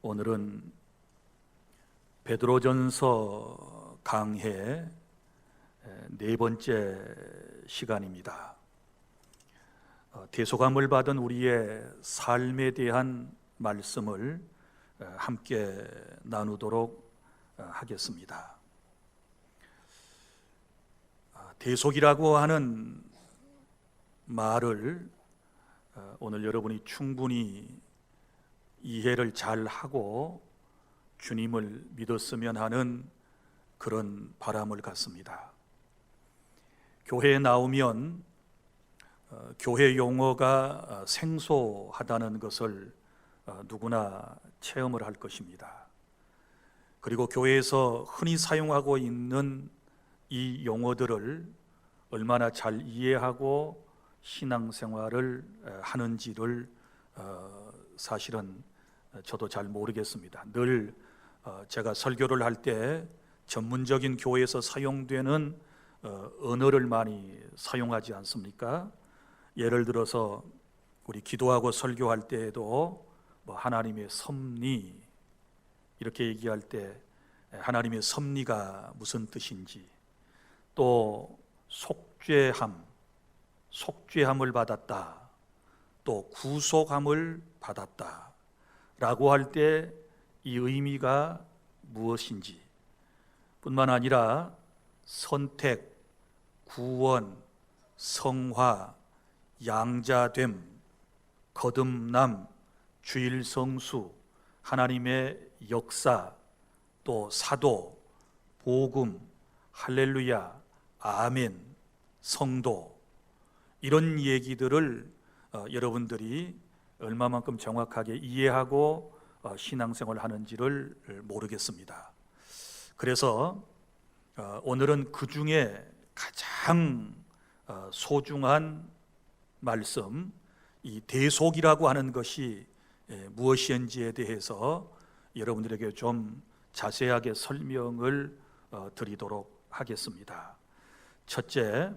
오늘은 베드로전서 강해 네 번째 시간입니다. 대속함을 받은 우리의 삶에 대한 말씀을 함께 나누도록 하겠습니다. 대속이라고 하는 말을 오늘 여러분이 충분히 이해를 잘 하고 주님을 믿었으면 하는 그런 바람을 갖습니다. 교회에 나오면 교회 용어가 생소하다는 것을 누구나 체험을 할 것입니다. 그리고 교회에서 흔히 사용하고 있는 이 용어들을 얼마나 잘 이해하고 신앙생활을 하는지를 사실은 저도 잘 모르겠습니다. 늘 제가 설교를 할 때 전문적인 교회에서 사용되는 언어를 많이 사용하지 않습니까? 예를 들어서 우리 기도하고 설교할 때에도 하나님의 섭리 이렇게 얘기할 때 하나님의 섭리가 무슨 뜻인지, 또 속죄함을 받았다, 또 구속함을 받았다 라고 할 때 이 의미가 무엇인지, 뿐만 아니라 선택, 구원, 성화, 양자됨, 거듭남, 주일성수, 하나님의 역사, 또 사도, 복음, 할렐루야, 아멘, 성도, 이런 얘기들을 여러분들이 얼마만큼 정확하게 이해하고 신앙생활을 하는지를 모르겠습니다. 그래서 오늘은 그 중에 가장 소중한 말씀, 이 대속이라고 하는 것이 무엇인지에 대해서 여러분들에게 좀 자세하게 설명을 드리도록 하겠습니다. 첫째,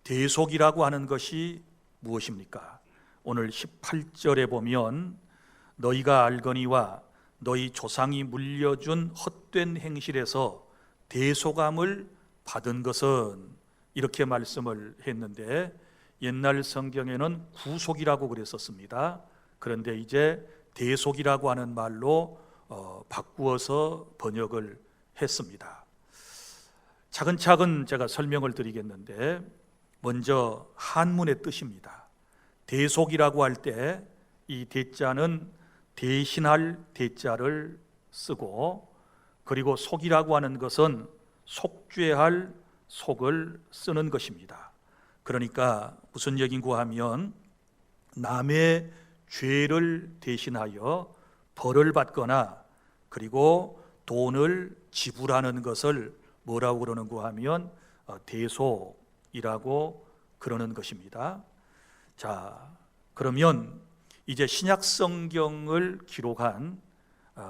대속이라고 하는 것이 무엇입니까? 오늘 18절에 보면 너희가 알거니와 너희 조상이 물려준 헛된 행실에서 대속함을 받은 것은, 이렇게 말씀을 했는데 옛날 성경에는 구속이라고 그랬었습니다. 그런데 이제 대속이라고 하는 말로 바꾸어서 번역을 했습니다. 차근차근 제가 설명을 드리겠는데, 먼저 한문의 뜻입니다. 대속이라고 할 때 이 대자는 대신할 대자를 쓰고, 그리고 속이라고 하는 것은 속죄할 속을 쓰는 것입니다. 그러니까 무슨 얘기인가 하면 남의 죄를 대신하여 벌을 받거나 그리고 돈을 지불하는 것을 뭐라고 그러는가 하면 대속이라고 그러는 것입니다. 자, 그러면 이제 신약 성경을 기록한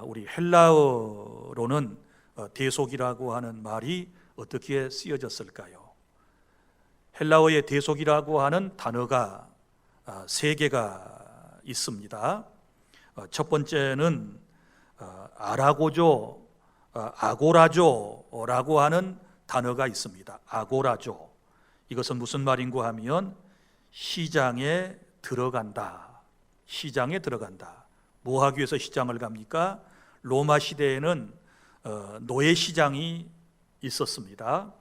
우리 헬라어로는 대속이라고 하는 말이 어떻게 쓰여졌을까요? 헬라어의 대속이라고 하는 단어가 세 개가 있습니다. 첫 번째는 아고라조라고 하는 단어가 있습니다. 아고라조, 이것은 무슨 말인가 하면 시장에 들어간다. 시장에 들어간다. 뭐 하기 위해서 시장을 갑니까? 로마 시대에는 노예 시장이 있었습니다.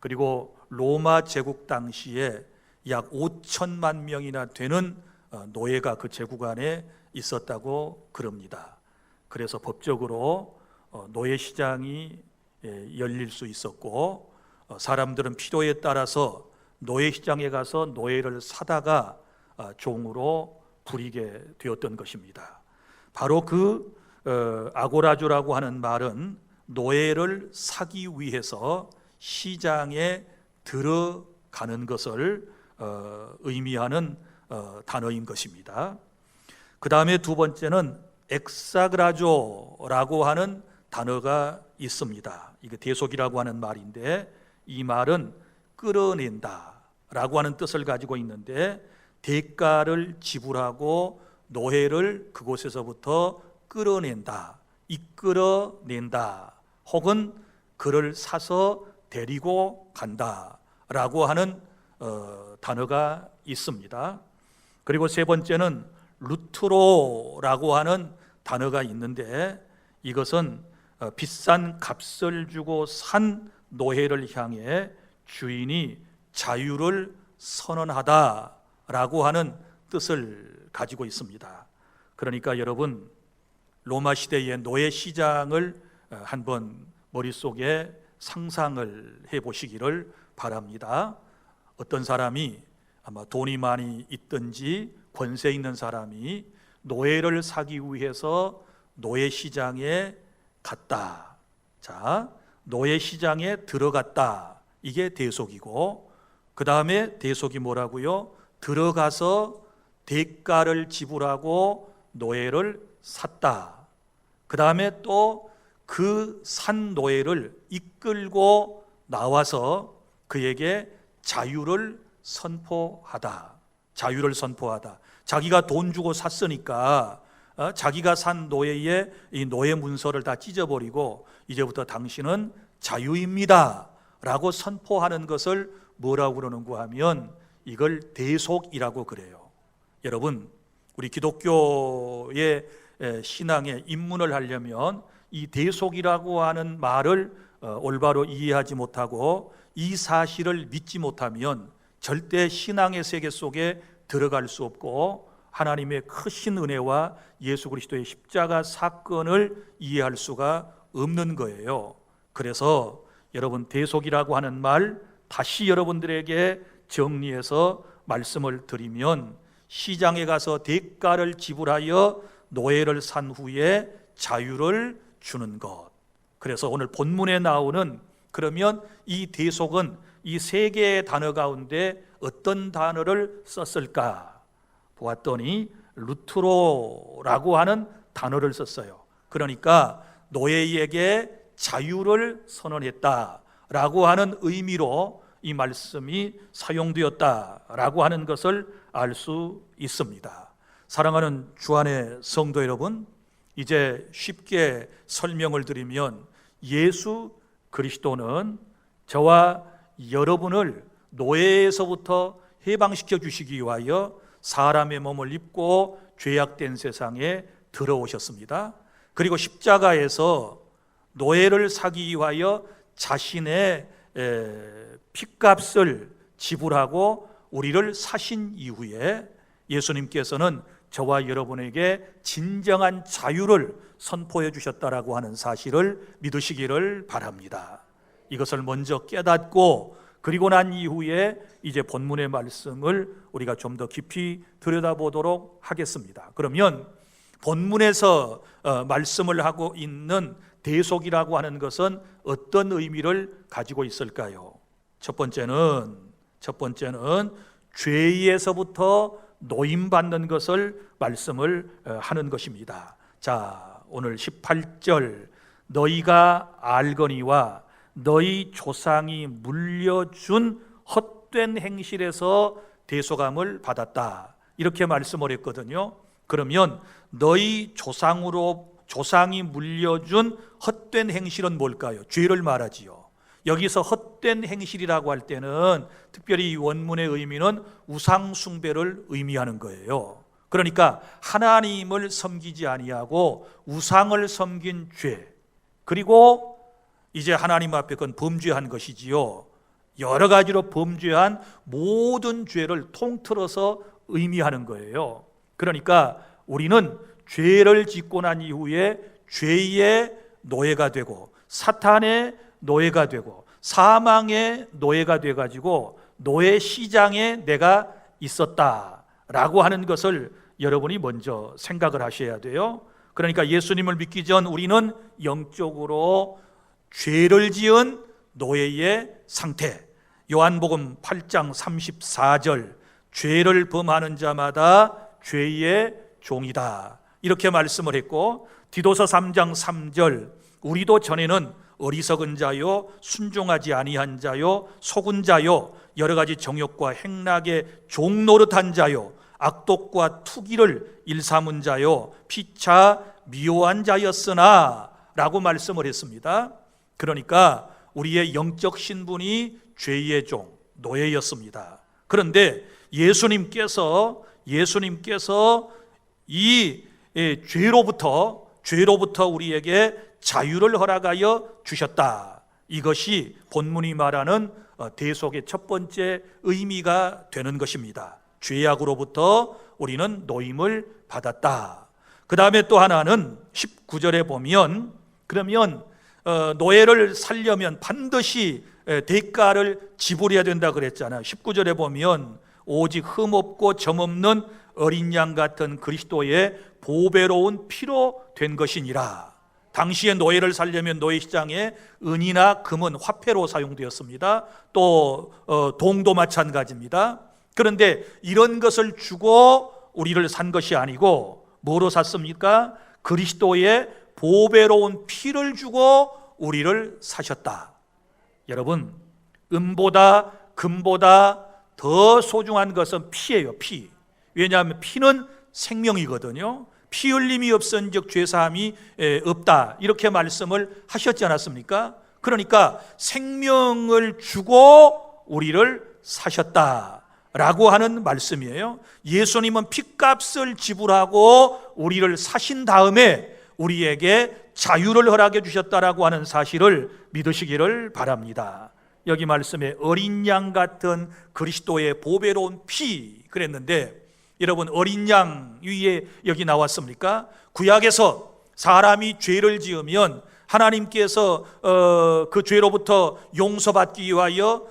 그리고 로마 제국 당시에 약 5천만 명이나 되는 노예가 그 제국 안에 있었다고 그럽니다. 그래서 법적으로 노예 시장이 열릴 수 있었고, 사람들은 필요에 따라서 노예 시장에 가서 노예를 사다가 종으로 부리게 되었던 것입니다. 바로 그 아고라조라고 하는 말은 노예를 사기 위해서 시장에 들어가는 것을 의미하는 단어인 것입니다. 그 다음에 두 번째는 엑사그라조라고 하는 단어가 있습니다. 이게 대속이라고 하는 말인데, 이 말은 끌어낸다 라고 하는 뜻을 가지고 있는데, 대가를 지불하고 노예를 그곳에서부터 이끌어낸다, 혹은 그를 사서 데리고 간다라고 하는 단어가 있습니다. 그리고 세 번째는 루트로라고 하는 단어가 있는데, 이것은 비싼 값을 주고 산 노예를 향해 주인이 자유를 선언하다라고 하는 뜻을 가지고 있습니다. 그러니까 여러분, 로마 시대의 노예 시장을 한번 머릿속에 상상을 해보시기를 바랍니다. 어떤 사람이, 아마 돈이 많이 있든지 권세 있는 사람이 노예를 사기 위해서 노예 시장에 갔다. 자, 노예 시장에 들어갔다. 이게 대속이고, 그 다음에 대속이 뭐라고요? 들어가서 대가를 지불하고 노예를 샀다. 그 다음에 또 그 산 노예를 이끌고 나와서 그에게 자유를 선포하다. 자유를 선포하다. 자기가 돈 주고 샀으니까 자기가 산 노예의 이 노예 문서를 다 찢어버리고 이제부터 당신은 자유입니다 라고 선포하는 것을 뭐라고 그러는가 하면 이걸 대속이라고 그래요. 여러분, 우리 기독교의 신앙에 입문을 하려면 이 대속이라고 하는 말을 올바로 이해하지 못하고 이 사실을 믿지 못하면 절대 신앙의 세계 속에 들어갈 수 없고 하나님의 크신 은혜와 예수 그리스도의 십자가 사건을 이해할 수가 없는 거예요. 그래서 여러분, 대속이라고 하는 말 다시 여러분들에게 정리해서 말씀을 드리면, 시장에 가서 대가를 지불하여 노예를 산 후에 자유를 주는 것. 그래서 오늘 본문에 나오는, 그러면 이 대속은 이 세 개의 단어 가운데 어떤 단어를 썼을까 보았더니 루트로라고 하는 단어를 썼어요. 그러니까 노예에게 자유를 선언했다라고 하는 의미로 이 말씀이 사용되었다라고 하는 것을 알 수 있습니다. 사랑하는 주안의 성도 여러분, 이제 쉽게 설명을 드리면 예수 그리스도는 저와 여러분을 노예에서부터 해방시켜 주시기 위하여 사람의 몸을 입고 죄악된 세상에 들어오셨습니다. 그리고 십자가에서 노예를 사기 위하여 자신의 핏값을 지불하고 우리를 사신 이후에 예수님께서는 저와 여러분에게 진정한 자유를 선포해 주셨다라고 하는 사실을 믿으시기를 바랍니다. 이것을 먼저 깨닫고 그리고 난 이후에 이제 본문의 말씀을 우리가 좀 더 깊이 들여다보도록 하겠습니다. 그러면 본문에서 말씀을 하고 있는 대속이라고 하는 것은 어떤 의미를 가지고 있을까요? 첫 번째는 죄에서부터 노임받는 것을 말씀을 하는 것입니다. 자, 오늘 18절, 너희가 알거니와 너희 조상이 물려준 헛된 행실에서 대속함을 받았다, 이렇게 말씀을 했거든요. 그러면 너희 조상이 물려준 헛된 행실은 뭘까요? 죄를 말하지요. 여기서 헛된 행실이라고 할 때는 특별히 이 원문의 의미는 우상 숭배를 의미하는 거예요. 그러니까 하나님을 섬기지 아니하고 우상을 섬긴 죄, 그리고 이제 하나님 앞에 그건 범죄한 것이지요. 여러 가지로 범죄한 모든 죄를 통틀어서 의미하는 거예요. 그러니까 우리는 죄를 짓고 난 이후에 죄의 노예가 되고 사탄의 노예가 되고 사망의 노예가 돼가지고 노예 시장에 내가 있었다라고 하는 것을 여러분이 먼저 생각을 하셔야 돼요. 그러니까 예수님을 믿기 전 우리는 영적으로 죄를 지은 노예의 상태. 요한복음 8장 34절, 죄를 범하는 자마다 죄의 종이다, 이렇게 말씀을 했고, 디도서 3장 3절, 우리도 전에는 어리석은 자요, 순종하지 아니한 자요, 속은 자요, 여러 가지 정욕과 행락의 종 노릇한 자요, 악독과 투기를 일삼은 자요, 피차 미워한 자였으나 라고 말씀을 했습니다. 그러니까 우리의 영적 신분이 죄의 종, 노예였습니다. 그런데 예수님께서 이 죄로부터 우리에게 자유를 허락하여 주셨다. 이것이 본문이 말하는 대속의 첫 번째 의미가 되는 것입니다. 죄악으로부터 우리는 노임을 받았다. 그 다음에 또 하나는 19절에 보면, 그러면 노예를 살려면 반드시 대가를 지불해야 된다 그랬잖아요. 19절에 보면 오직 흠없고 점없는 어린 양 같은 그리스도의 보배로운 피로 된 것이니라. 당시에 노예를 살려면 노예시장에 은이나 금은 화폐로 사용되었습니다. 또 동도 마찬가지입니다. 그런데 이런 것을 주고 우리를 산 것이 아니고 뭐로 샀습니까? 그리스도의 보배로운 피를 주고 우리를 사셨다. 여러분, 은보다 금보다 더 소중한 것은 피예요. 피. 왜냐하면 피는 생명이거든요. 피 흘림이 없은즉 죄사함이 없다, 이렇게 말씀을 하셨지 않았습니까? 그러니까 생명을 주고 우리를 사셨다라고 하는 말씀이에요. 예수님은 핏값을 지불하고 우리를 사신 다음에 우리에게 자유를 허락해 주셨다라고 하는 사실을 믿으시기를 바랍니다. 여기 말씀에 어린 양 같은 그리스도의 보배로운 피 그랬는데, 여러분, 어린 양 위에 여기 나왔습니까? 구약에서 사람이 죄를 지으면 하나님께서 그 죄로부터 용서받기 위하여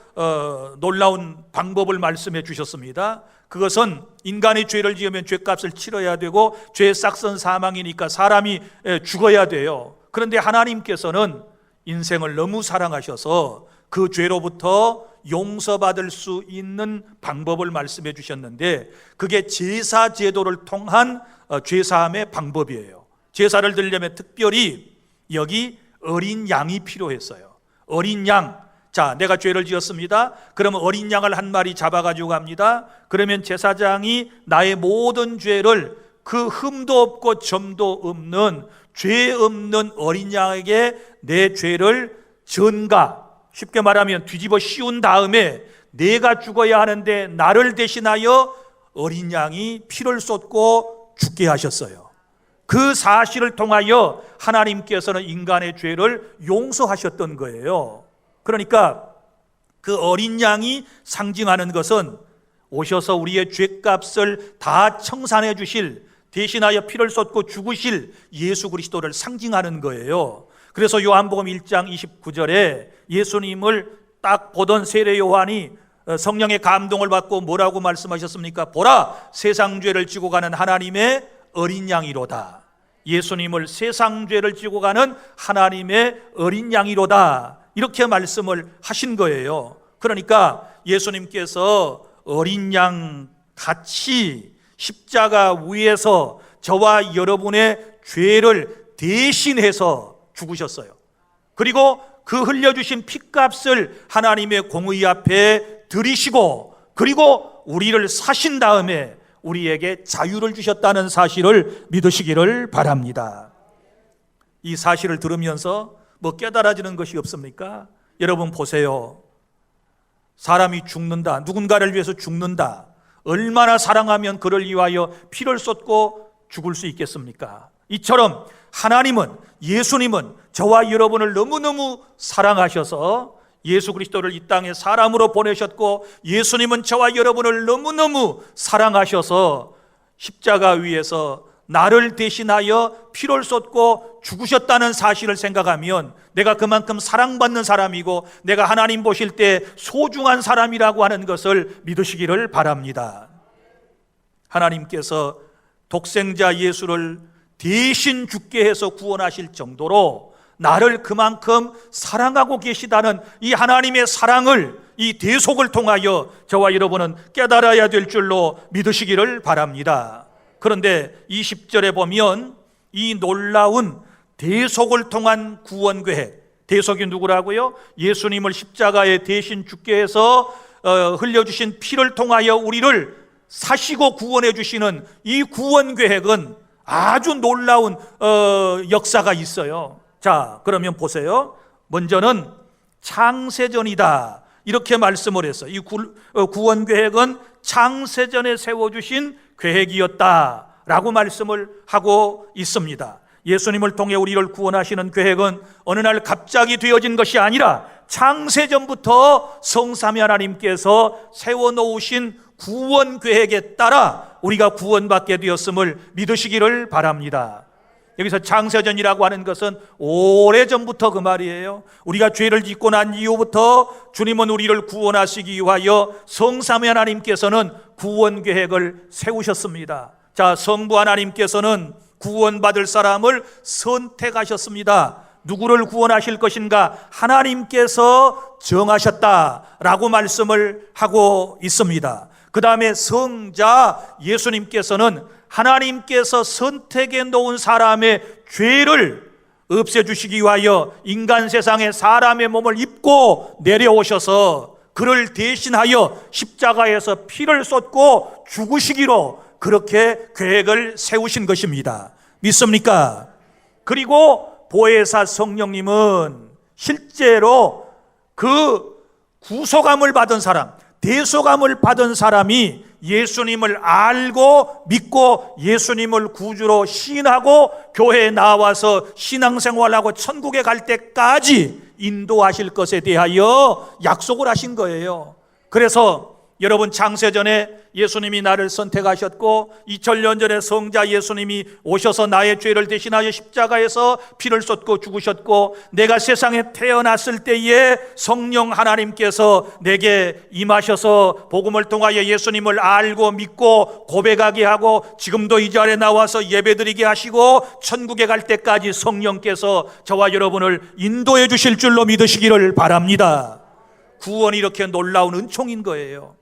놀라운 방법을 말씀해 주셨습니다. 그것은 인간이 죄를 지으면 죄값을 치러야 되고 죄의 싹선 사망이니까 사람이 죽어야 돼요. 그런데 하나님께서는 인생을 너무 사랑하셔서 그 죄로부터 용서받을 수 있는 방법을 말씀해 주셨는데, 그게 제사 제도를 통한 죄사함의 방법이에요. 제사를 드리려면 특별히 여기 어린 양이 필요했어요. 어린 양. 자, 내가 죄를 지었습니다. 그러면 어린 양을 한 마리 잡아가지고 갑니다. 그러면 제사장이 나의 모든 죄를 그 흠도 없고 점도 없는 죄 없는 어린 양에게 내 죄를 전가, 쉽게 말하면 뒤집어 씌운 다음에 내가 죽어야 하는데 나를 대신하여 어린 양이 피를 쏟고 죽게 하셨어요. 그 사실을 통하여 하나님께서는 인간의 죄를 용서하셨던 거예요. 그러니까 그 어린 양이 상징하는 것은 오셔서 우리의 죄값을 다 청산해 주실, 대신하여 피를 쏟고 죽으실 예수 그리스도를 상징하는 거예요. 그래서 요한복음 1장 29절에 예수님을 딱 보던 세례 요한이 성령의 감동을 받고 뭐라고 말씀하셨습니까? 보라, 세상 죄를 지고 가는 하나님의 어린 양이로다. 예수님을 세상 죄를 지고 가는 하나님의 어린 양이로다, 이렇게 말씀을 하신 거예요. 그러니까 예수님께서 어린 양 같이 십자가 위에서 저와 여러분의 죄를 대신해서 죽으셨어요. 그리고 그 흘려주신 핏값을 하나님의 공의 앞에 드리시고, 그리고 우리를 사신 다음에 우리에게 자유를 주셨다는 사실을 믿으시기를 바랍니다. 이 사실을 들으면서 뭐 깨달아지는 것이 없습니까? 여러분 보세요. 사람이 죽는다, 누군가를 위해서 죽는다, 얼마나 사랑하면 그를 위하여 피를 쏟고 죽을 수 있겠습니까? 이처럼 하나님은, 예수님은 저와 여러분을 너무너무 사랑하셔서 예수 그리스도를 이 땅에 사람으로 보내셨고, 예수님은 저와 여러분을 너무너무 사랑하셔서 십자가 위에서 나를 대신하여 피를 쏟고 죽으셨다는 사실을 생각하면 내가 그만큼 사랑받는 사람이고 내가 하나님 보실 때 소중한 사람이라고 하는 것을 믿으시기를 바랍니다. 하나님께서 독생자 예수를 대신 죽게 해서 구원하실 정도로 나를 그만큼 사랑하고 계시다는 이 하나님의 사랑을, 이 대속을 통하여 저와 여러분은 깨달아야 될 줄로 믿으시기를 바랍니다. 그런데 20절에 보면 이 놀라운 대속을 통한 구원 계획, 대속이 누구라고요? 예수님을 십자가에 대신 죽게 해서 흘려주신 피를 통하여 우리를 사시고 구원해 주시는 이 구원 계획은 아주 놀라운 역사가 있어요. 자, 그러면 보세요. 먼저는 창세전이다, 이렇게 말씀을 했어요. 이 구원 계획은 창세전에 세워주신 계획이었다라고 말씀을 하고 있습니다. 예수님을 통해 우리를 구원하시는 계획은 어느 날 갑자기 되어진 것이 아니라 창세전부터 성삼위 하나님께서 세워놓으신 구원 계획에 따라 우리가 구원받게 되었음을 믿으시기를 바랍니다. 여기서 창세전이라고 하는 것은 오래전부터 그 말이에요. 우리가 죄를 짓고 난 이후부터 주님은 우리를 구원하시기 위하여 성삼위 하나님께서는 구원 계획을 세우셨습니다. 자, 성부 하나님께서는 구원받을 사람을 선택하셨습니다. 누구를 구원하실 것인가 하나님께서 정하셨다라고 말씀을 하고 있습니다. 그 다음에 성자 예수님께서는 하나님께서 선택해 놓은 사람의 죄를 없애주시기 위하여 인간 세상에 사람의 몸을 입고 내려오셔서 그를 대신하여 십자가에서 피를 쏟고 죽으시기로 그렇게 계획을 세우신 것입니다. 믿습니까? 그리고 보혜사 성령님은 실제로 그 구속함을 받은 사람, 대속함을 받은 사람이 예수님을 알고 믿고 예수님을 구주로 시인하고 교회에 나와서 신앙생활하고 천국에 갈 때까지 인도하실 것에 대하여 약속을 하신 거예요. 그래서 여러분, 창세전에 예수님이 나를 선택하셨고 2000년 전에 성자 예수님이 오셔서 나의 죄를 대신하여 십자가에서 피를 쏟고 죽으셨고, 내가 세상에 태어났을 때에 성령 하나님께서 내게 임하셔서 복음을 통하여 예수님을 알고 믿고 고백하게 하고 지금도 이 자리에 나와서 예배드리게 하시고 천국에 갈 때까지 성령께서 저와 여러분을 인도해 주실 줄로 믿으시기를 바랍니다. 구원이 이렇게 놀라운 은총인 거예요.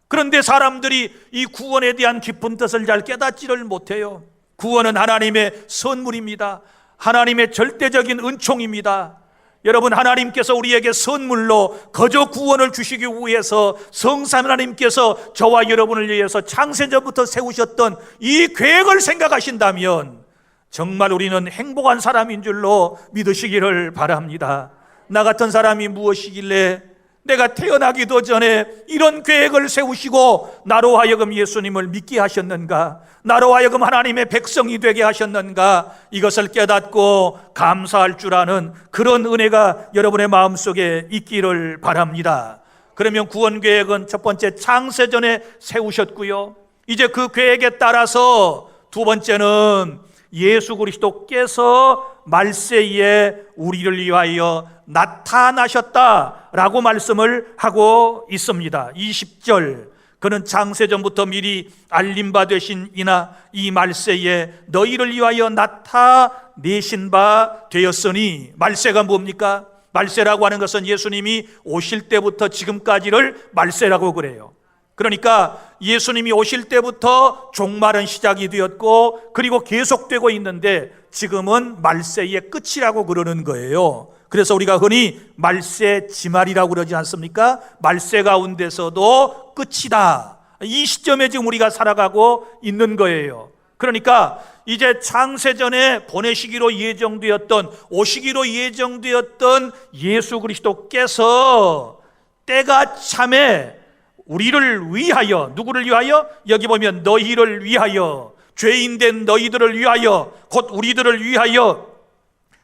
그런데 사람들이 이 구원에 대한 깊은 뜻을 잘 깨닫지를 못해요. 구원은 하나님의 선물입니다. 하나님의 절대적인 은총입니다. 여러분, 하나님께서 우리에게 선물로 거저 구원을 주시기 위해서 성삼 하나님께서 저와 여러분을 위해서 창세전부터 세우셨던 이 계획을 생각하신다면 정말 우리는 행복한 사람인 줄로 믿으시기를 바랍니다. 나 같은 사람이 무엇이길래 내가 태어나기도 전에 이런 계획을 세우시고 나로 하여금 예수님을 믿게 하셨는가, 나로 하여금 하나님의 백성이 되게 하셨는가, 이것을 깨닫고 감사할 줄 아는 그런 은혜가 여러분의 마음속에 있기를 바랍니다. 그러면 구원 계획은 첫 번째 창세전에 세우셨고요, 이제 그 계획에 따라서 두 번째는 예수 그리스도께서 말세에 우리를 위하여 나타나셨다라고 말씀을 하고 있습니다. 20절, 그는 창세전부터 미리 알림바 되신 이나 이 말세에 너희를 위하여 나타내신 바 되었으니, 말세가 뭡니까? 말세라고 하는 것은 예수님이 오실 때부터 지금까지를 말세라고 그래요. 그러니까 예수님이 오실 때부터 종말은 시작이 되었고 그리고 계속되고 있는데 지금은 말세의 끝이라고 그러는 거예요. 그래서 우리가 흔히 말세 지말이라고 그러지 않습니까? 말세 가운데서도 끝이다. 이 시점에 지금 우리가 살아가고 있는 거예요. 그러니까 이제 창세전에 보내시기로 예정되었던, 오시기로 예정되었던 예수 그리스도께서 때가 참에 우리를 위하여, 누구를 위하여? 여기 보면 너희를 위하여, 죄인된 너희들을 위하여, 곧 우리들을 위하여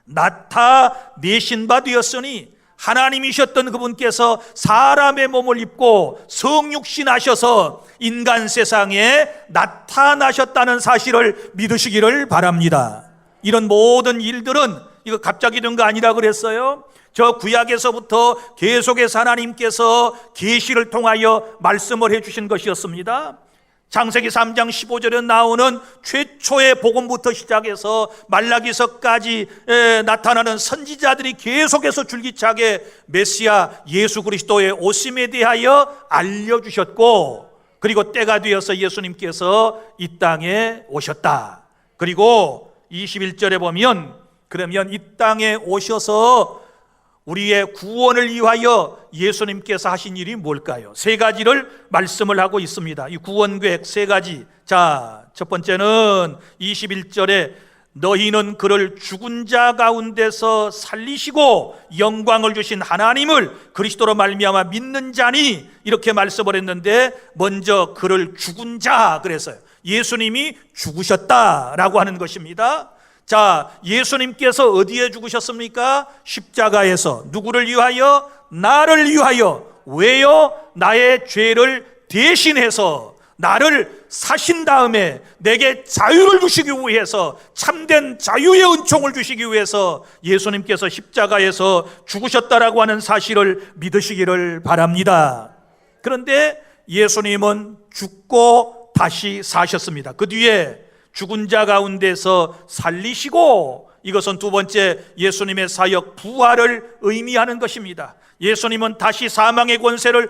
나타내신 바 되었으니, 하나님이셨던 그분께서 사람의 몸을 입고 성육신하셔서 인간 세상에 나타나셨다는 사실을 믿으시기를 바랍니다. 이런 모든 일들은 이거 갑자기 된 거 아니라 그랬어요. 저 구약에서부터 계속해서 하나님께서 계시를 통하여 말씀을 해주신 것이었습니다. 창세기 3장 15절에 나오는 최초의 복음부터 시작해서 말라기서까지 나타나는 선지자들이 계속해서 줄기차게 메시아 예수 그리스도의 오심에 대하여 알려주셨고, 그리고 때가 되어서 예수님께서 이 땅에 오셨다. 그리고 21절에 보면, 그러면 이 땅에 오셔서 우리의 구원을 위하여 예수님께서 하신 일이 뭘까요? 세 가지를 말씀을 하고 있습니다. 이 구원 계획 세 가지. 자, 첫 번째는 21절에 너희는 그를 죽은 자 가운데서 살리시고 영광을 주신 하나님을 그리스도로 말미암아 믿는 자니, 이렇게 말씀을 했는데 먼저 그를 죽은 자 그랬어요. 예수님이 죽으셨다라고 하는 것입니다. 자, 예수님께서 어디에 죽으셨습니까? 십자가에서. 누구를 위하여? 나를 위하여. 왜요? 나의 죄를 대신해서 나를 사신 다음에 내게 자유를 주시기 위해서, 참된 자유의 은총을 주시기 위해서 예수님께서 십자가에서 죽으셨다라고 하는 사실을 믿으시기를 바랍니다. 그런데 예수님은 죽고 다시 사셨습니다. 그 뒤에 죽은 자 가운데서 살리시고, 이것은 두 번째 예수님의 사역 부활을 의미하는 것입니다. 예수님은 다시 사망의 권세를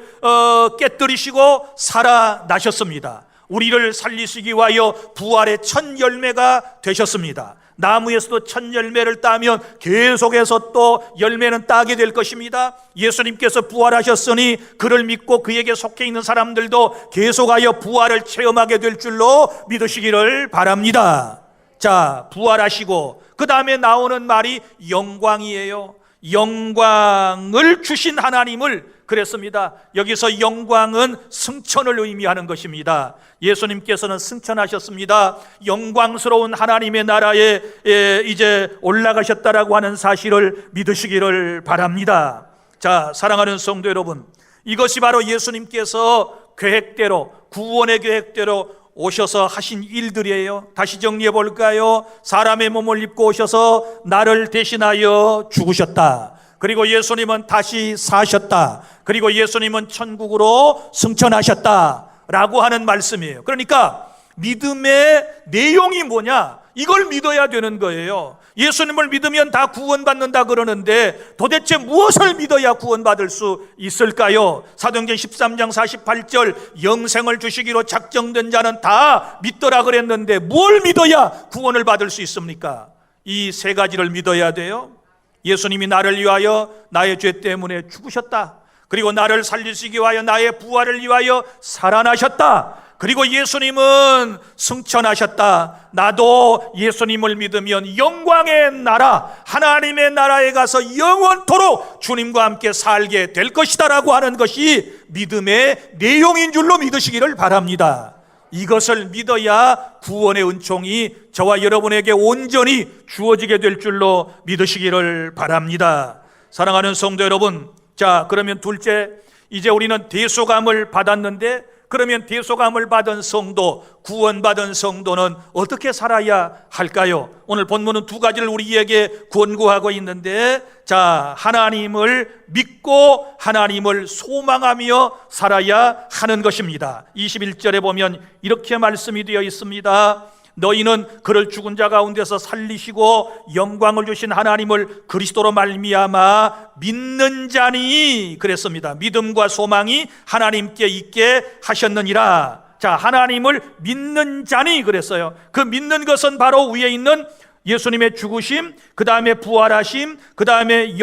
깨뜨리시고 살아나셨습니다. 우리를 살리시기 위하여 부활의 첫 열매가 되셨습니다. 나무에서도 첫 열매를 따면 계속해서 또 열매는 따게 될 것입니다. 예수님께서 부활하셨으니 그를 믿고 그에게 속해 있는 사람들도 계속하여 부활을 체험하게 될 줄로 믿으시기를 바랍니다. 자, 부활하시고 그 다음에 나오는 말이 영광이에요. 영광을 주신 하나님을, 그랬습니다. 여기서 영광은 승천을 의미하는 것입니다. 예수님께서는 승천하셨습니다. 영광스러운 하나님의 나라에 이제 올라가셨다라고 하는 사실을 믿으시기를 바랍니다. 자, 사랑하는 성도 여러분, 이것이 바로 예수님께서 계획대로, 구원의 계획대로 오셔서 하신 일들이에요. 다시 정리해 볼까요? 사람의 몸을 입고 오셔서 나를 대신하여 죽으셨다. 그리고 예수님은 다시 사셨다. 그리고 예수님은 천국으로 승천하셨다라고 하는 말씀이에요. 그러니까 믿음의 내용이 뭐냐? 이걸 믿어야 되는 거예요. 예수님을 믿으면 다 구원받는다 그러는데 도대체 무엇을 믿어야 구원받을 수 있을까요? 사도행전 13장 48절 영생을 주시기로 작정된 자는 다 믿더라 그랬는데 뭘 믿어야 구원을 받을 수 있습니까? 이 세 가지를 믿어야 돼요. 예수님이 나를 위하여 나의 죄 때문에 죽으셨다. 그리고 나를 살리시기 위하여 나의 부활을 위하여 살아나셨다. 그리고 예수님은 승천하셨다. 나도 예수님을 믿으면 영광의 나라, 하나님의 나라에 가서 영원토록 주님과 함께 살게 될 것이다 라고 하는 것이 믿음의 내용인 줄로 믿으시기를 바랍니다. 이것을 믿어야 구원의 은총이 저와 여러분에게 온전히 주어지게 될 줄로 믿으시기를 바랍니다. 사랑하는 성도 여러분, 자, 그러면 둘째, 이제 우리는 대속함을 받았는데, 그러면 대속함을 받은 성도, 구원받은 성도는 어떻게 살아야 할까요? 오늘 본문은 두 가지를 우리에게 권고하고 있는데, 자, 하나님을 믿고 하나님을 소망하며 살아야 하는 것입니다. 21절에 보면 이렇게 말씀이 되어 있습니다. 너희는 그를 죽은 자 가운데서 살리시고 영광을 주신 하나님을 그리스도로 말미암아 믿는 자니, 그랬습니다. 믿음과 소망이 하나님께 있게 하셨느니라. 자, 하나님을 믿는 자니 그랬어요. 그 믿는 것은 바로 위에 있는 예수님의 죽으심, 그 다음에 부활하심, 그 다음에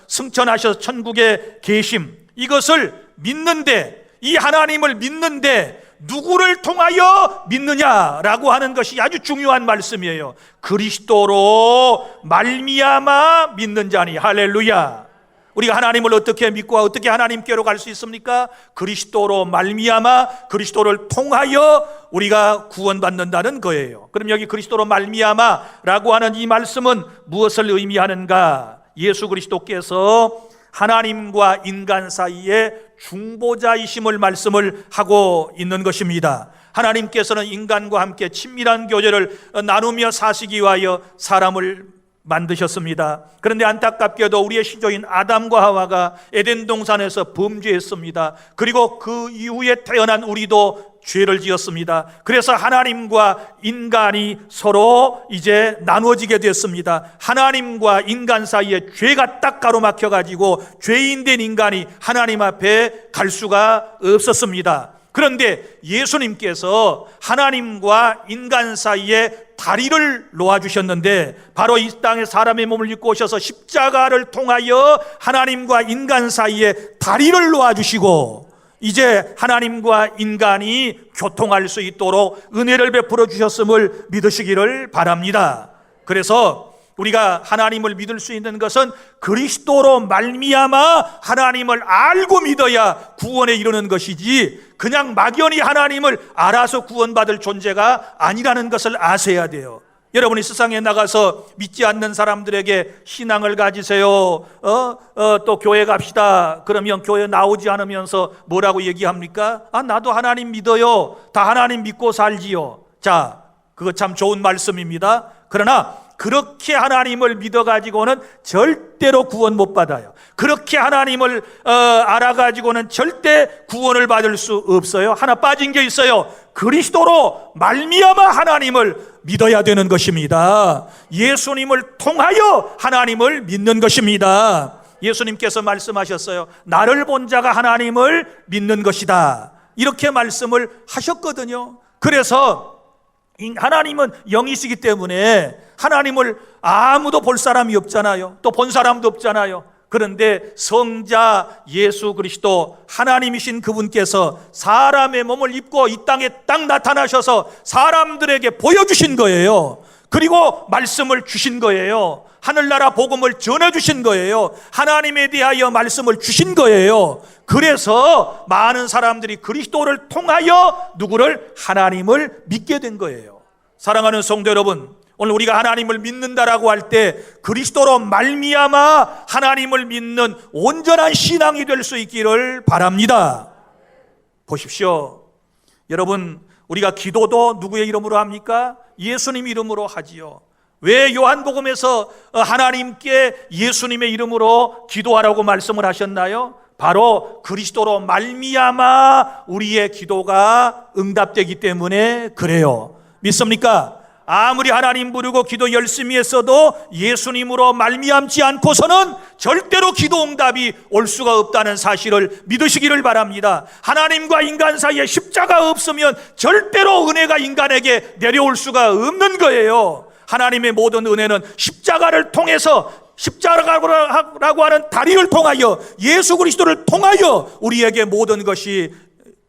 승천하셔서 천국에 계심, 이것을 믿는데, 이 하나님을 믿는데 누구를 통하여 믿느냐라고 하는 것이 아주 중요한 말씀이에요. 그리스도로 말미암아 믿는 자니. 할렐루야. 우리가 하나님을 어떻게 믿고 어떻게 하나님께로 갈 수 있습니까? 그리스도로 말미암아, 그리스도를 통하여 우리가 구원받는다는 거예요. 그럼 여기 그리스도로 말미암아라고 하는 이 말씀은 무엇을 의미하는가? 예수 그리스도께서 하나님과 인간 사이에 중보자이심을 말씀을 하고 있는 것입니다. 하나님께서는 인간과 함께 친밀한 교제를 나누며 사시기 위하여 사람을 만드셨습니다. 그런데 안타깝게도 우리의 시조인 아담과 하와가 에덴 동산에서 범죄했습니다. 그리고 그 이후에 태어난 우리도 죄를 지었습니다. 그래서 하나님과 인간이 서로 이제 나누어지게 됐습니다. 하나님과 인간 사이에 죄가 딱 가로막혀 가지고 죄인 된 인간이 하나님 앞에 갈 수가 없었습니다. 그런데 예수님께서 하나님과 인간 사이에 다리를 놓아주셨는데, 바로 이 땅에 사람의 몸을 입고 오셔서 십자가를 통하여 하나님과 인간 사이에 다리를 놓아주시고, 이제 하나님과 인간이 교통할 수 있도록 은혜를 베풀어 주셨음을 믿으시기를 바랍니다. 그래서 우리가 하나님을 믿을 수 있는 것은 그리스도로 말미암아 하나님을 알고 믿어야 구원에 이르는 것이지, 그냥 막연히 하나님을 알아서 구원받을 존재가 아니라는 것을 아셔야 돼요. 여러분이 세상에 나가서 믿지 않는 사람들에게 신앙을 가지세요, 또 교회 갑시다 그러면 교회 나오지 않으면서 뭐라고 얘기합니까? 나도 하나님 믿어요, 다 하나님 믿고 살지요. 자, 그거 참 좋은 말씀입니다. 그러나 그렇게 하나님을 믿어가지고는 절대로 구원 못 받아요. 그렇게 하나님을 알아가지고는 절대 구원을 받을 수 없어요. 하나 빠진 게 있어요. 그리스도로 말미암아 하나님을 믿어야 되는 것입니다. 예수님을 통하여 하나님을 믿는 것입니다. 예수님께서 말씀하셨어요. 나를 본 자가 하나님을 믿는 것이다, 이렇게 말씀을 하셨거든요. 그래서 하나님은 영이시기 때문에 하나님을 아무도 볼 사람이 없잖아요. 또 본 사람도 없잖아요. 그런데 성자 예수 그리스도 하나님이신 그분께서 사람의 몸을 입고 이 땅에 딱 나타나셔서 사람들에게 보여주신 거예요. 그리고 말씀을 주신 거예요. 하늘나라 복음을 전해주신 거예요. 하나님에 대하여 말씀을 주신 거예요. 그래서 많은 사람들이 그리스도를 통하여 누구를? 하나님을 믿게 된 거예요. 사랑하는 성도 여러분, 오늘 우리가 하나님을 믿는다라고 할 때 그리스도로 말미암아 하나님을 믿는 온전한 신앙이 될 수 있기를 바랍니다. 보십시오, 여러분, 우리가 기도도 누구의 이름으로 합니까? 예수님 이름으로 하지요. 왜 요한복음에서 하나님께 예수님의 이름으로 기도하라고 말씀을 하셨나요? 바로 그리스도로 말미암아 우리의 기도가 응답되기 때문에 그래요. 믿습니까? 아무리 하나님 부르고 기도 열심히 했어도 예수님으로 말미암지 않고서는 절대로 기도 응답이 올 수가 없다는 사실을 믿으시기를 바랍니다. 하나님과 인간 사이에 십자가 없으면 절대로 은혜가 인간에게 내려올 수가 없는 거예요. 하나님의 모든 은혜는 십자가를 통해서, 십자가라고 하는 다리를 통하여, 예수 그리스도를 통하여 우리에게 모든 것이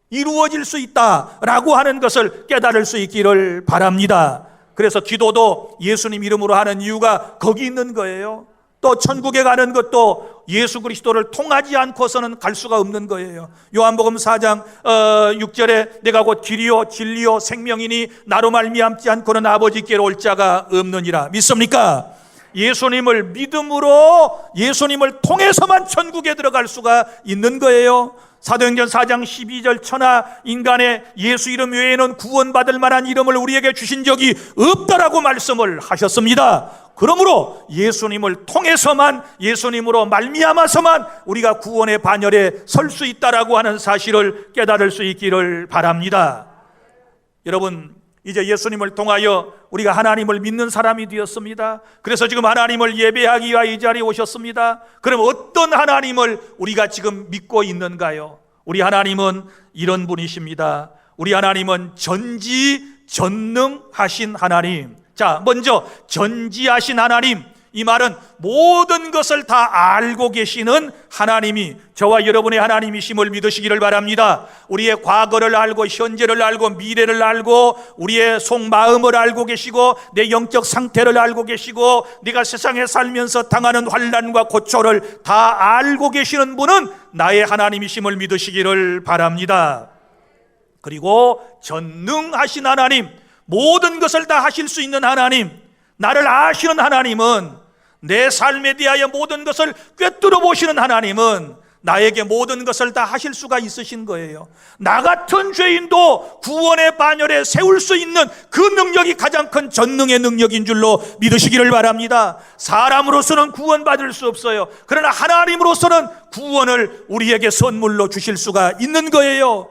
이루어질 수 있다라고 하는 것을 깨달을 수 있기를 바랍니다. 그래서 기도도 예수님 이름으로 하는 이유가 거기 있는 거예요. 또 천국에 가는 것도 예수 그리스도를 통하지 않고서는 갈 수가 없는 거예요. 요한복음 4장 6절에 내가 곧 길이요 진리요 생명이니 나로 말미암지 않고는 아버지께로 올 자가 없느니라. 믿습니까? 예수님을 믿음으로, 예수님을 통해서만 천국에 들어갈 수가 있는 거예요. 사도행전 4장 12절 천하 인간의 예수 이름 외에는 구원받을 만한 이름을 우리에게 주신 적이 없다라고 말씀을 하셨습니다. 그러므로 예수님을 통해서만, 예수님으로 말미암아서만 우리가 구원의 반열에 설 수 있다라고 하는 사실을 깨달을 수 있기를 바랍니다. 여러분, 이제 예수님을 통하여 우리가 하나님을 믿는 사람이 되었습니다. 그래서 지금 하나님을 예배하기 위하여 이 자리에 오셨습니다. 그럼 어떤 하나님을 우리가 지금 믿고 있는가요? 우리 하나님은 이런 분이십니다. 우리 하나님은 전지전능하신 하나님. 자, 먼저 전지하신 하나님, 이 말은 모든 것을 다 알고 계시는 하나님이 저와 여러분의 하나님이심을 믿으시기를 바랍니다. 우리의 과거를 알고, 현재를 알고, 미래를 알고, 우리의 속마음을 알고 계시고, 내 영적 상태를 알고 계시고, 네가 세상에 살면서 당하는 환난과 고초를 다 알고 계시는 분은 나의 하나님이심을 믿으시기를 바랍니다. 그리고 전능하신 하나님, 모든 것을 다 하실 수 있는 하나님, 나를 아시는 하나님은, 내 삶에 대하여 모든 것을 꿰뚫어 보시는 하나님은 나에게 모든 것을 다 하실 수가 있으신 거예요. 나 같은 죄인도 구원의 반열에 세울 수 있는 그 능력이 가장 큰 전능의 능력인 줄로 믿으시기를 바랍니다. 사람으로서는 구원받을 수 없어요. 그러나 하나님으로서는 구원을 우리에게 선물로 주실 수가 있는 거예요.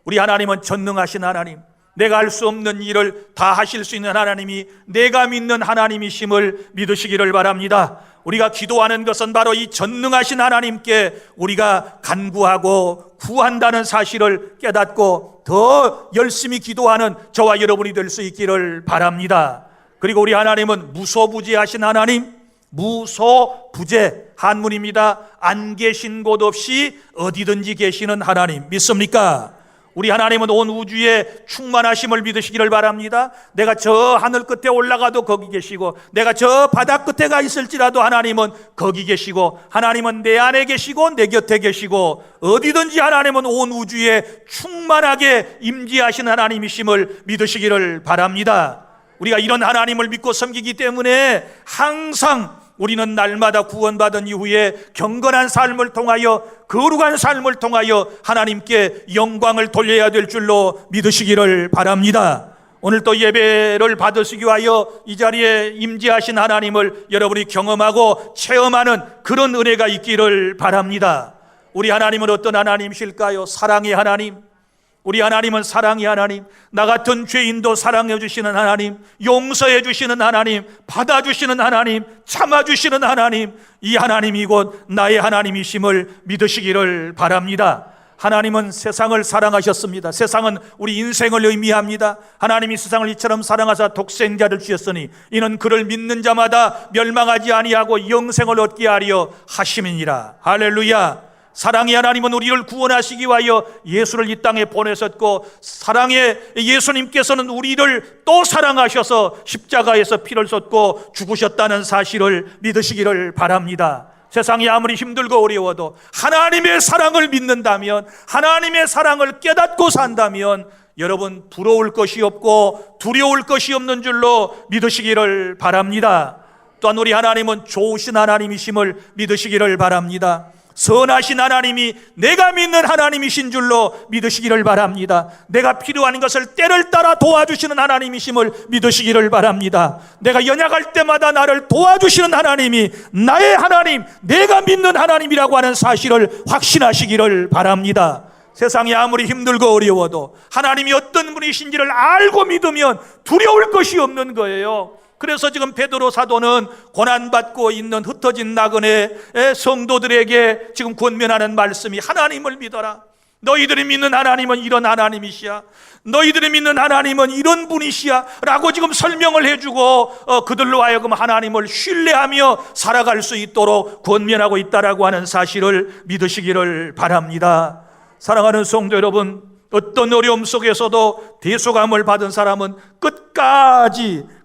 우리 하나님은 전능하신 하나님, 내가 할 수 없는 일을 다 하실 수 있는 하나님이 내가 믿는 하나님이심을 믿으시기를 바랍니다. 우리가 기도하는 것은 바로 이 전능하신 하나님께 우리가 간구하고 구한다는 사실을 깨닫고 더 열심히 기도하는 저와 여러분이 될 수 있기를 바랍니다. 그리고 우리 하나님은 무소부재하신 하나님, 무소부재, 한문입니다. 안 계신 곳 없이 어디든지 계시는 하나님 믿습니까? 우리 하나님은 온 우주에 충만하심을 믿으시기를 바랍니다. 내가 저 하늘 끝에 올라가도 거기 계시고, 내가 저 바다 끝에 가 있을지라도 하나님은 거기 계시고, 하나님은 내 안에 계시고 내 곁에 계시고, 어디든지 하나님은 온 우주에 충만하게 임재하신 하나님이심을 믿으시기를 바랍니다. 우리가 이런 하나님을 믿고 섬기기 때문에 항상 우리는 날마다 구원받은 이후에 경건한 삶을 통하여, 거룩한 삶을 통하여 하나님께 영광을 돌려야 될 줄로 믿으시기를 바랍니다. 오늘 또 예배를 받으시기 위하여 이 자리에 임재하신 하나님을 여러분이 경험하고 체험하는 그런 은혜가 있기를 바랍니다. 우리 하나님은 어떤 하나님이실까요? 사랑의 하나님. 우리 하나님은 사랑의 하나님, 나 같은 죄인도 사랑해 주시는 하나님, 용서해 주시는 하나님, 받아주시는 하나님, 참아주시는 하나님, 이 하나님이 곧 나의 하나님이심을 믿으시기를 바랍니다. 하나님은 세상을 사랑하셨습니다. 세상은 우리 인생을 의미합니다. 하나님이 세상을 이처럼 사랑하사 독생자를 주셨으니 이는 그를 믿는 자마다 멸망하지 아니하고 영생을 얻게 하려 하심이니라. 할렐루야. 사랑의 하나님은 우리를 구원하시기 위하여 예수를 이 땅에 보내셨고, 사랑의 예수님께서는 우리를 또 사랑하셔서 십자가에서 피를 쏟고 죽으셨다는 사실을 믿으시기를 바랍니다. 세상이 아무리 힘들고 어려워도 하나님의 사랑을 믿는다면, 하나님의 사랑을 깨닫고 산다면 여러분 부러울 것이 없고 두려울 것이 없는 줄로 믿으시기를 바랍니다. 또한 우리 하나님은 좋으신 하나님이심을 믿으시기를 바랍니다. 선하신 하나님이 내가 믿는 하나님이신 줄로 믿으시기를 바랍니다. 내가 필요한 것을 때를 따라 도와주시는 하나님이심을 믿으시기를 바랍니다. 내가 연약할 때마다 나를 도와주시는 하나님이 나의 하나님, 내가 믿는 하나님이라고 하는 사실을 확신하시기를 바랍니다. 세상이 아무리 힘들고 어려워도 하나님이 어떤 분이신지를 알고 믿으면 두려울 것이 없는 거예요. 그래서 지금 베드로 사도는 고난받고 있는 흩어진 나그네 성도들에게 지금 권면하는 말씀이, 하나님을 믿어라. 너희들이 믿는 하나님은 이런 하나님이시야. 너희들이 믿는 하나님은 이런 분이시야 라고 지금 설명을 해주고 그들로 하여금 하나님을 신뢰하며 살아갈 수 있도록 권면하고 있다라고 하는 사실을 믿으시기를 바랍니다. 사랑하는 성도 여러분, 어떤 어려움 속에서도 대속함을 받은 사람은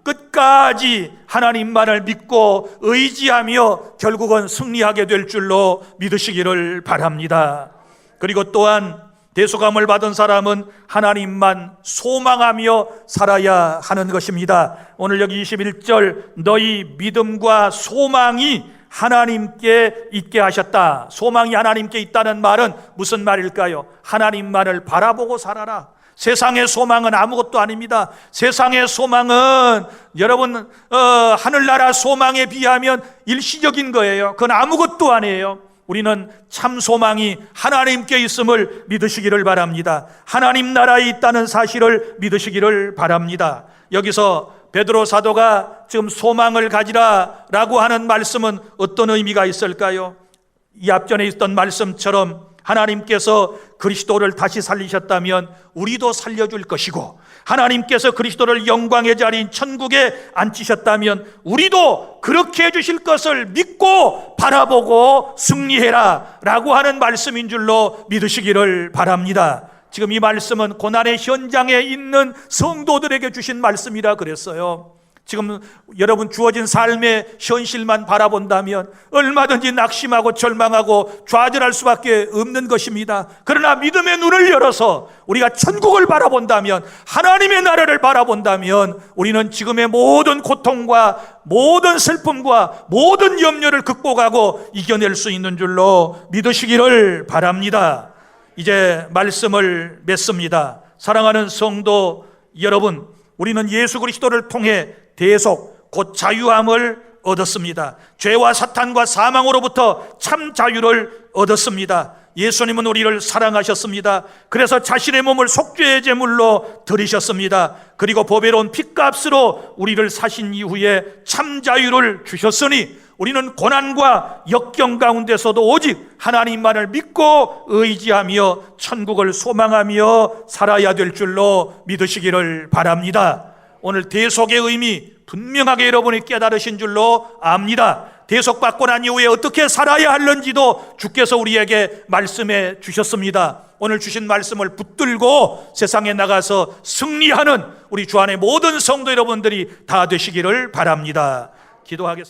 끝까지 하나님만을 믿고 의지하며 결국은 승리하게 될 줄로 믿으시기를 바랍니다. 그리고 또한 대속함을 받은 사람은 하나님만 소망하며 살아야 하는 것입니다. 오늘 여기 21절, 너희 믿음과 소망이 하나님께 있게 하셨다. 소망이 하나님께 있다는 말은 무슨 말일까요? 하나님만을 바라보고 살아라. 세상의 소망은 아무것도 아닙니다. 세상의 소망은 여러분 하늘나라 소망에 비하면 일시적인 거예요. 그건 아무것도 아니에요. 우리는 참 소망이 하나님께 있음을 믿으시기를 바랍니다. 하나님 나라에 있다는 사실을 믿으시기를 바랍니다. 여기서 베드로 사도가 지금 소망을 가지라라고 하는 말씀은 어떤 의미가 있을까요? 이 앞전에 있던 말씀처럼 하나님께서 그리스도를 다시 살리셨다면 우리도 살려줄 것이고, 하나님께서 그리스도를 영광의 자리인 천국에 앉히셨다면 우리도 그렇게 해주실 것을 믿고 바라보고 승리해라 라고 하는 말씀인 줄로 믿으시기를 바랍니다. 지금 이 말씀은 고난의 현장에 있는 성도들에게 주신 말씀이라 그랬어요. 지금 여러분 주어진 삶의 현실만 바라본다면 얼마든지 낙심하고 절망하고 좌절할 수밖에 없는 것입니다. 그러나 믿음의 눈을 열어서 우리가 천국을 바라본다면, 하나님의 나라를 바라본다면 우리는 지금의 모든 고통과 모든 슬픔과 모든 염려를 극복하고 이겨낼 수 있는 줄로 믿으시기를 바랍니다. 이제 말씀을 맺습니다. 사랑하는 성도 여러분, 우리는 예수 그리스도를 통해 대속, 곧 자유함을 얻었습니다. 죄와 사탄과 사망으로부터 참 자유를 얻었습니다. 예수님은 우리를 사랑하셨습니다. 그래서 자신의 몸을 속죄의 제물로 드리셨습니다. 그리고 보배로운 핏값으로 우리를 사신 이후에 참 자유를 주셨으니 우리는 고난과 역경 가운데서도 오직 하나님만을 믿고 의지하며 천국을 소망하며 살아야 될 줄로 믿으시기를 바랍니다. 오늘 대속의 의미 분명하게 여러분이 깨달으신 줄로 압니다. 대속받고 난 이후에 어떻게 살아야 하는지도 주께서 우리에게 말씀해 주셨습니다. 오늘 주신 말씀을 붙들고 세상에 나가서 승리하는 우리 주 안의 모든 성도 여러분들이 다 되시기를 바랍니다. 기도하겠습니다.